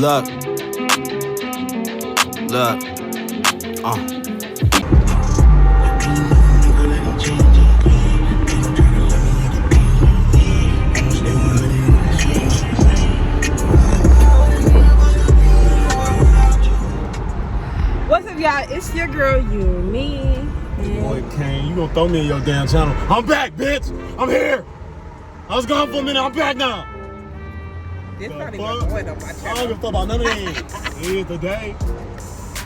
Look. What's up, y'all? It's your girl, Unique. Boy, Kane, you gonna throw me in your damn channel. I'm back, bitch. I'm here. I was gone for a minute. I'm back now. This not even going on my channel. I don't give a fuck about none of that. Yeah, today.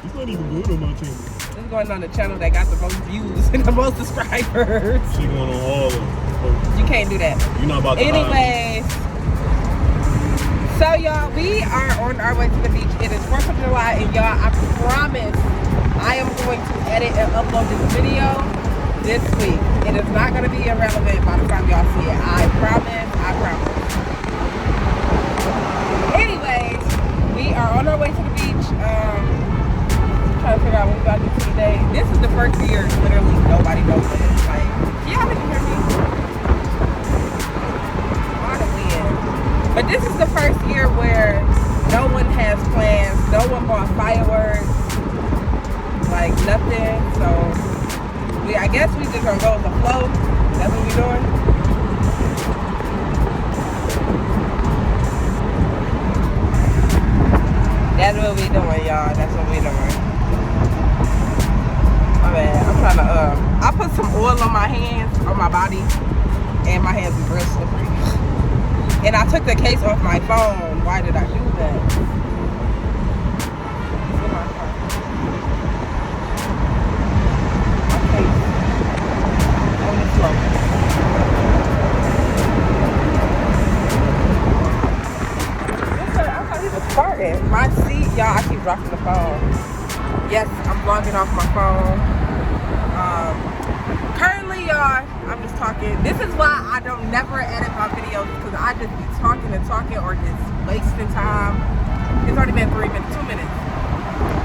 It's not even good on my channel. It's going on the channel that got the most views and the most subscribers. She going on all of them. You can't do that. You're not about to Anyways, so y'all, we are on our way to the beach. It is 4th of July, and y'all, I promise I am going to edit and upload this video this week. It is not going to be irrelevant by the time y'all see it. I promise. Anyways, we are on our way to the beach. Trying to figure out what we're about to do today. This is the first year literally nobody knows this. Like, y'all can hear me? On the wind. But this is the first year where no one has plans, no one bought fireworks, like nothing. So I guess we just gonna go with the flow. That's what we're doing. That's what we doing, y'all. That's what we doing. My bad. I'm trying to I put some oil on my hands, on my body, and my hands are real slippery. And I took the case off my phone. Why did I do that? My seat, y'all, I keep dropping the phone. Yes, I'm vlogging off my phone. Currently, y'all, I'm just talking. This is why I don't never edit my videos, because I just be talking or just wasting time. It's already been 2 minutes.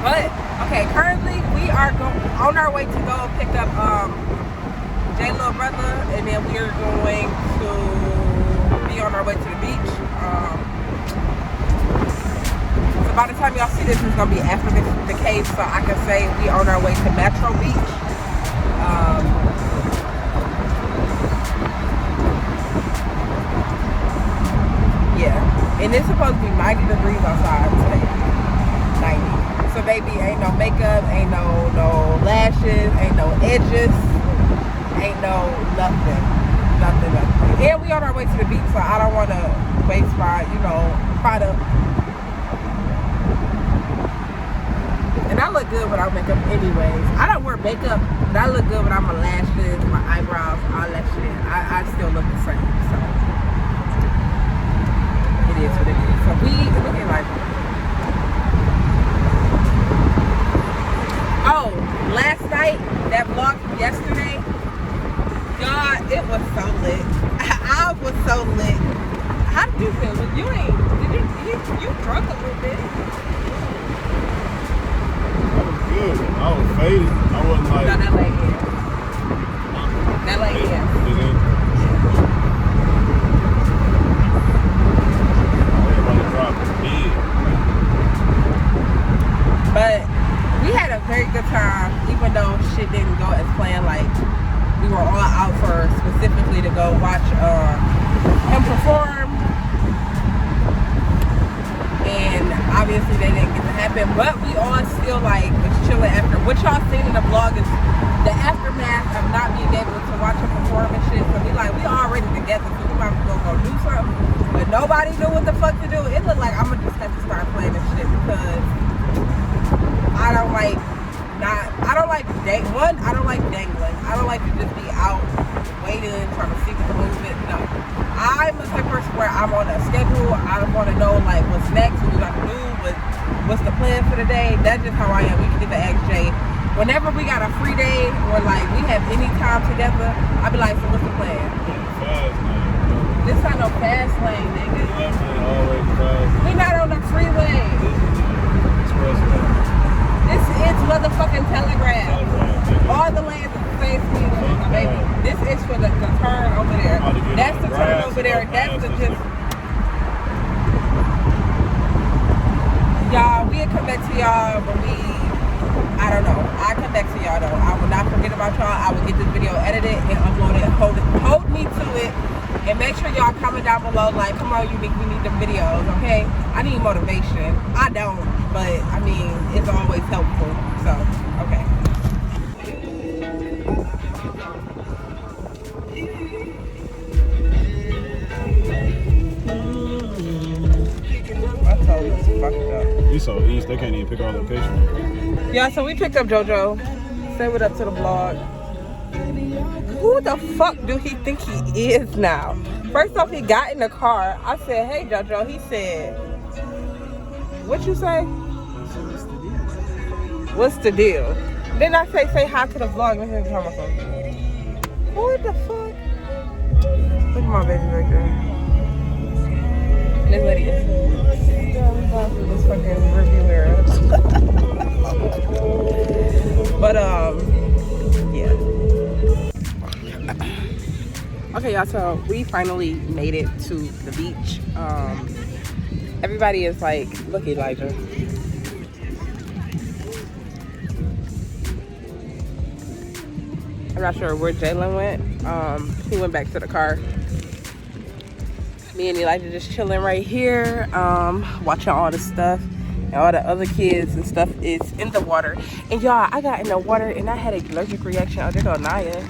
But, okay, currently we are on our way to go pick up Jay's little brother, and then we are going to be on our way to the beach. So by the time y'all see this, it's gonna be after the cave, so I can say we on our way to Metro Beach. Yeah, and it's supposed to be 90 degrees outside today. 90. So baby, ain't no makeup, ain't no lashes, ain't no edges, ain't no nothing. And we on our way to the beach, so I don't want to waste my, product. And I look good without makeup anyways. I don't wear makeup, but I look good without my lashes, my eyebrows, all that shit. I still look the same, so it is what it is. So we looking like, oh, last night, that vlog from yesterday, God, it was so lit. I was so lit. How did you feel? You drunk a little bit. Good. I was faded. I wasn't like. No, that leg, yeah. That leg, yeah. But we had a very good time, even though shit didn't go as planned. Like, we were all out for specifically to go watch him perform. And obviously they didn't get to happen, but we all still like was chilling after. What y'all seen in the vlog is the aftermath of not being able to watch him perform and shit. So we already together, so we might go do something. But nobody knew what the fuck to do. It looked like I'm gonna just have to start playing this shit, because I don't like dangling. I don't like to just be out waiting, trying to see what the movement. No. I'm the type of person where I'm on a schedule. I want to know like what's next, what we got to do, what's the plan for the day. That's just how I am. We can get the XJ. Whenever we got a free day or like we have any time together, I'll be like, so what's the plan? This ain't no fast lane, nigga. We not on the freeway. This is motherfucking Telegraph. All the lanes are the same speed limit, baby. This is for the turn over there. That's the turn over there. That's the just. Y'all, we'll come back to y'all when I don't know. I'll come back to y'all though. I will not forget about y'all. I will get this video edited and uploaded. Hold me to it. And make sure y'all comment down below, like, come on, Unique, we need the videos, okay? I need motivation. I don't, but I mean, it's always helpful. So, okay. My toe is fucked up. You so east, they can't even pick our location. Yeah, so we picked up JoJo. Say what up to the vlog. Who the fuck do he think he is now? First off, he got in the car. I said, hey, JoJo. He said, what you say? What's the deal? Then I say hi to the vlog. And he's on my phone. What the fuck? Look at my baby right there. This lady is this fucking review era. But yeah. Okay, y'all, so we finally made it to the beach. Everybody is like, look, Elijah. I'm not sure where Jalen went. He went back to the car. Me and Elijah just chilling right here, watching all the stuff. And all the other kids and stuff is in the water. And y'all, I got in the water and I had an allergic reaction. Oh, there go Naya.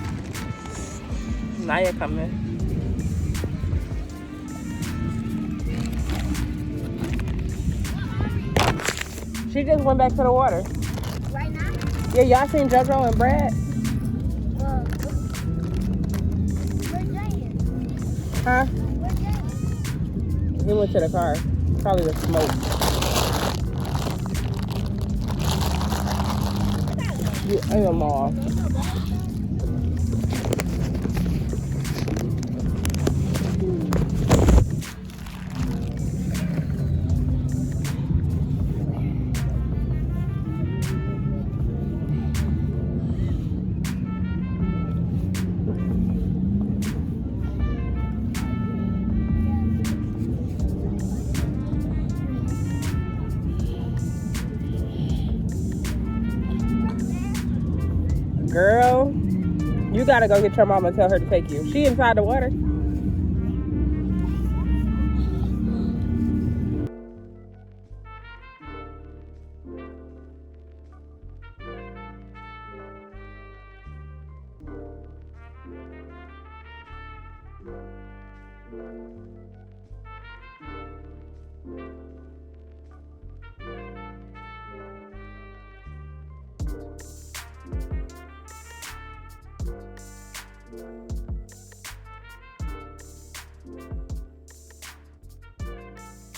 Naya coming. She just went back to the water. Right now? Yeah, y'all seen JoJo and Brad? Where's Jay? Huh? Where's Jay? He went to the car. Probably the smoke. You ate them all. Girl, you gotta go get your mama and tell her to take you. She inside the water.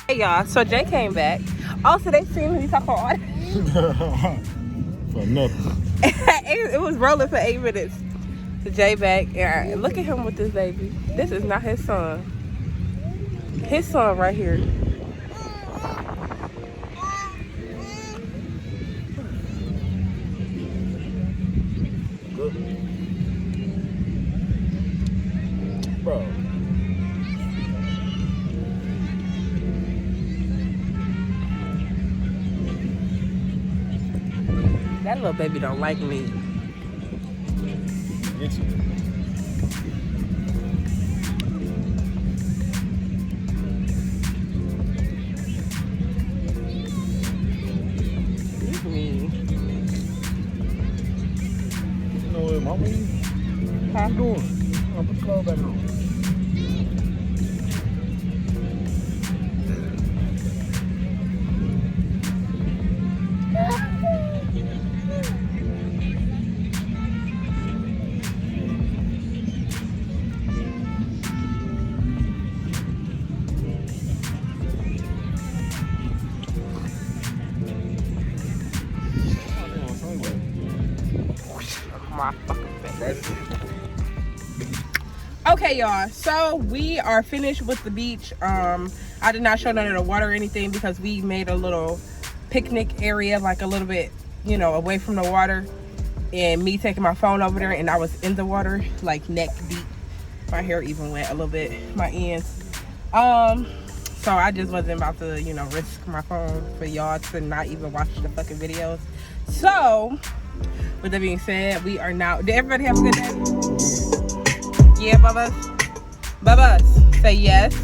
Hey y'all, so Jay came back. Also, they seen me talk on For nothing. it was rolling for 8 minutes. So Jay back, and look at him with this baby. This is not his son. His son right here. Bro. That little baby don't like me. Get you. He's mean. You know what, mama? How you doing? I'll put the clothes back on. My fucking face. Okay, y'all, so we are finished with the beach. I did not show none of the water or anything because we made a little picnic area, like a little bit, you know, away from the water, and me taking my phone over there, and I was in the water like neck deep. My hair even wet a little bit, my ends. So I just wasn't about to, you know, risk my phone for y'all to not even watch the fucking videos. So, with that being said, we are now. Did everybody have a good day? Yeah, Bubba? Bubba, say yes.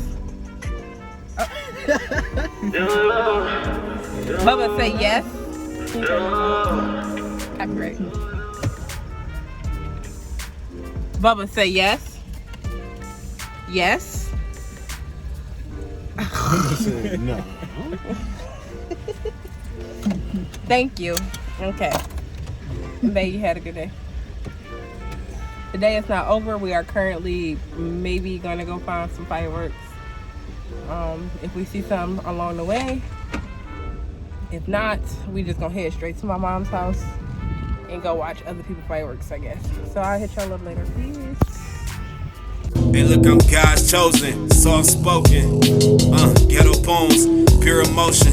Oh. Bubba, say yes. Copyright. Bubba, say yes. Yes. No. Thank you. Okay. Babe, you had a good day. The day is not over. We are currently maybe gonna go find some fireworks. If we see some along the way. If not, we just gonna head straight to my mom's house and go watch other people's fireworks, I guess. So I'll hit y'all up later. Peace. Hey, look, I'm God's chosen, soft-spoken, ghetto poems, pure emotion.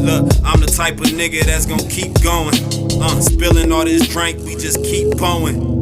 Look, I'm the type of nigga that's gonna keep going, spilling all this drink, we just keep pouring.